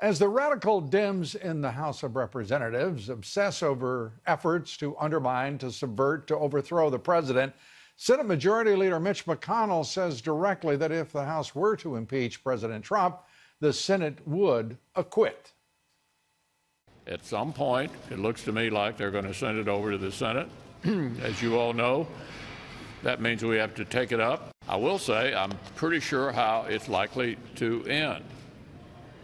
As the radical Dems in the House of Representatives obsess over efforts to undermine, to subvert, to overthrow the president, Senate Majority Leader Mitch McConnell says directly that if the House were to impeach President Trump, the Senate would acquit. At some point, it looks to me like they're going to send it over to the Senate. As you all know, that means we have to take it up. I will say I'm pretty sure how it's likely to end.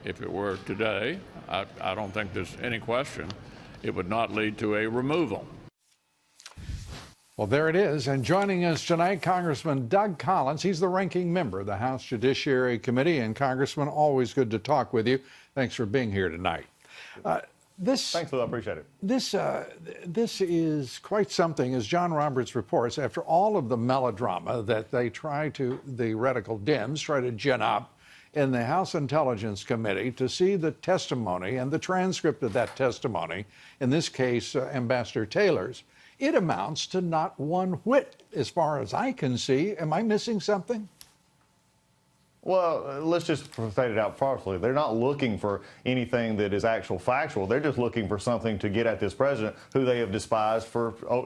If it were today, I don't think there's any question it would not lead to a removal. Well, there it is. And joining us tonight, Congressman Doug Collins. He's the ranking member of the House Judiciary Committee. And Congressman, always good to talk with you. Thanks for being here tonight. Thanks, Lou. I appreciate it. This is quite something, as John Roberts reports, after all of the melodrama that the radical Dems try to gin up in the House Intelligence Committee, to see the testimony and the transcript of that testimony, in this case, Ambassador Taylor's, it amounts to not one whit, as far as I can see. Am I missing something? Well, let's just state it out falsely. They're not looking for anything that is actual factual. They're just looking for something to get at this president who they have despised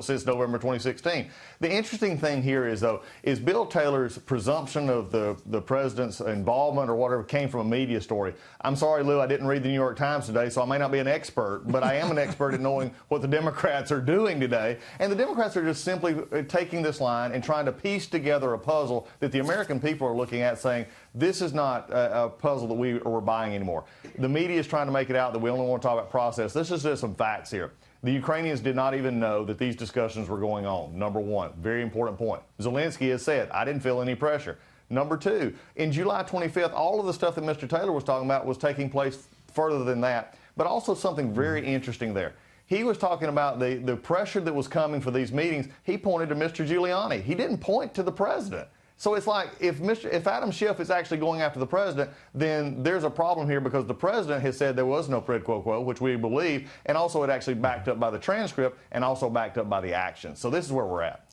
since November 2016. The interesting thing here is, though, is Bill Taylor's presumption of the president's involvement or whatever came from a media story. I'm sorry, Lou, I didn't read the New York Times today, so I may not be an expert, but I am an expert at knowing what the Democrats are doing today. And the Democrats are just simply taking this line and trying to piece together a puzzle that the American people are looking at, saying, this is not a puzzle that we're buying anymore. The media is trying to make it out that we only want to talk about process. This is just some facts here. The Ukrainians did not even know that these discussions were going on. Number one, very important point. Zelensky has said, I didn't feel any pressure. Number two, in July 25th, all of the stuff that Mr. Taylor was talking about was taking place further than that, but also something very interesting there. He was talking about the pressure that was coming for these meetings. He pointed to Mr. Giuliani. He didn't point to the president. So it's like if Adam Schiff is actually going after the president, then there's a problem here, because the president has said there was no quid pro quo, which we believe, and also it actually backed up by the transcript and also backed up by the action. So this is where we're at.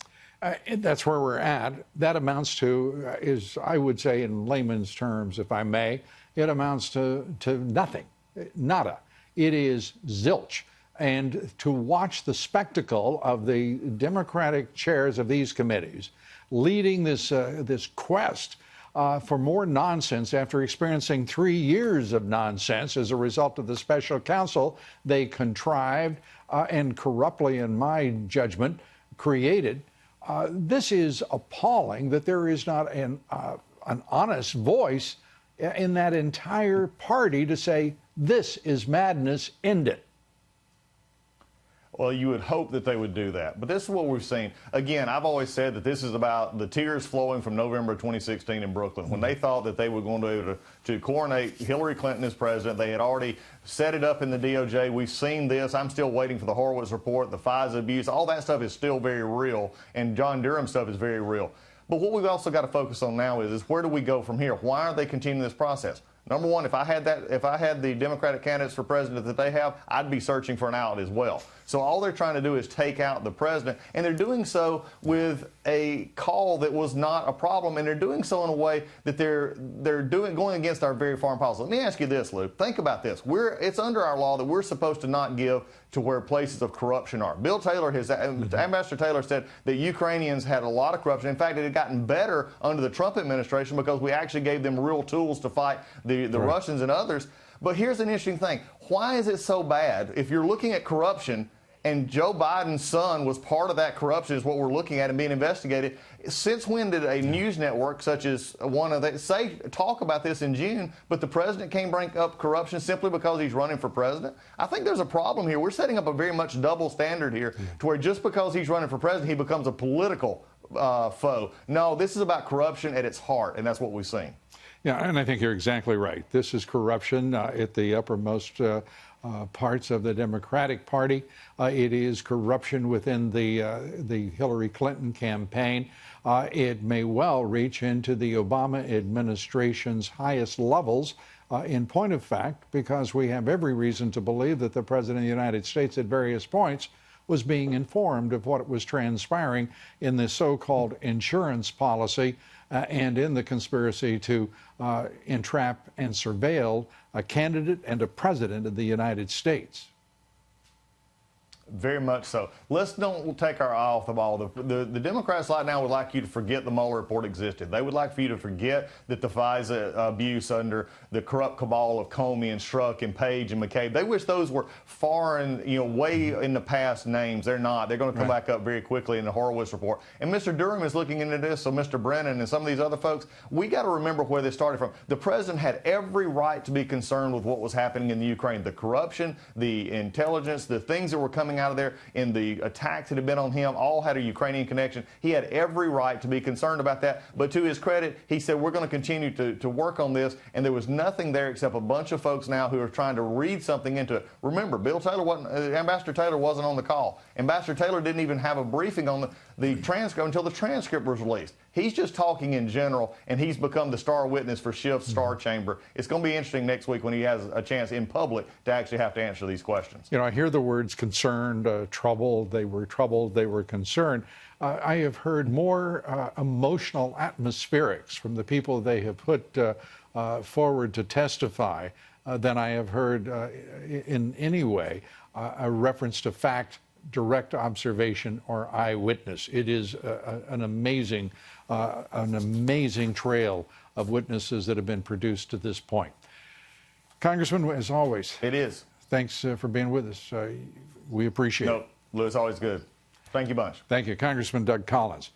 That's where we're at. That amounts to, is I would say in layman's terms, if I may, it amounts to nothing, nada. It is zilch. And to watch the spectacle of the Democratic chairs of these committees leading this quest for more nonsense after experiencing 3 years of nonsense as a result of the special counsel they contrived and corruptly, in my judgment, created. This is appalling that there is not an honest voice in that entire party to say, this is madness, end it. Well, you would hope that they would do that. But this is what we've seen. Again, I've always said that this is about the tears flowing from November 2016 in Brooklyn, when they thought that they were going to be able to coronate Hillary Clinton as president. They had already set it up in the DOJ. We've seen this. I'm still waiting for the Horowitz report, the FISA abuse. All that stuff is still very real, and John Durham stuff is very real. But what we've also got to focus on now is where do we go from here? Why aren't they continuing this process? Number one, if I had the Democratic candidates for president that they have, I'd be searching for an out as well. So all they're trying to do is take out the president, and they're doing so with a call that was not a problem, and they're doing so in a way that they're going against our very foreign policy. Let me ask you this, Lou. Think about this. It's under our law that we're supposed to not give to where places of corruption are. Bill Taylor, Ambassador Taylor said that Ukrainians had a lot of corruption. In fact, it had gotten better under the Trump administration because we actually gave them real tools to fight the Russians and others. But here's an interesting thing. Why is it so bad? If you're looking at corruption, and Joe Biden's son was part of that corruption, is what we're looking at and being investigated. Since when did a news network such as one of they talk about this in June, but the president can't bring up corruption simply because he's running for president? I think there's a problem here. We're setting up a very much double standard here, to where just because he's running for president, he becomes a political foe. No, this is about corruption at its heart, and that's what we've seen. Yeah, and I think you're exactly right. This is corruption at the uppermost parts of the Democratic Party. It is corruption within the Hillary Clinton campaign. It may well reach into the Obama administration's highest levels, in point of fact, because we have every reason to believe that the President of the United States at various points was being informed of what was transpiring in the so-called insurance policy and in the conspiracy to entrap and surveil a candidate and a president of the United States. Very much so. Let's don't take our eye off the ball. The Democrats right now would like you to forget the Mueller report existed. They would like for you to forget that the FISA abuse under the corrupt cabal of Comey and Strzok and Page and McCabe. They wish those were foreign, way in the past names. They're not. They're going to come back up very quickly in the Horowitz report. And Mr. Durham is looking into this, so Mr. Brennan and some of these other folks, we got to remember where they started from. The president had every right to be concerned with what was happening in the Ukraine, the corruption, the intelligence, the things that were coming out of there, and the attacks that had been on him all had a Ukrainian connection. He had every right to be concerned about that. But to his credit, he said, we're going to continue to work on this. And there was nothing there except a bunch of folks now who are trying to read something into it. Remember, Ambassador Taylor wasn't on the call. Ambassador Taylor didn't even have a briefing on the transcript until the transcript was released. He's just talking in general, and he's become the star witness for Schiff's Star Chamber. It's going to be interesting next week when he has a chance in public to actually have to answer these questions. I hear the words concerned, troubled, they were concerned. I have heard more emotional atmospherics from the people they have put forward to testify than I have heard in any way a reference to fact, direct observation, or eyewitness. It is an amazing trail of witnesses that have been produced to this point. Congressman, as always, it is. Thanks for being with us. We appreciate it. Lou, it's always good. Thank you much. Thank you, Congressman Doug Collins.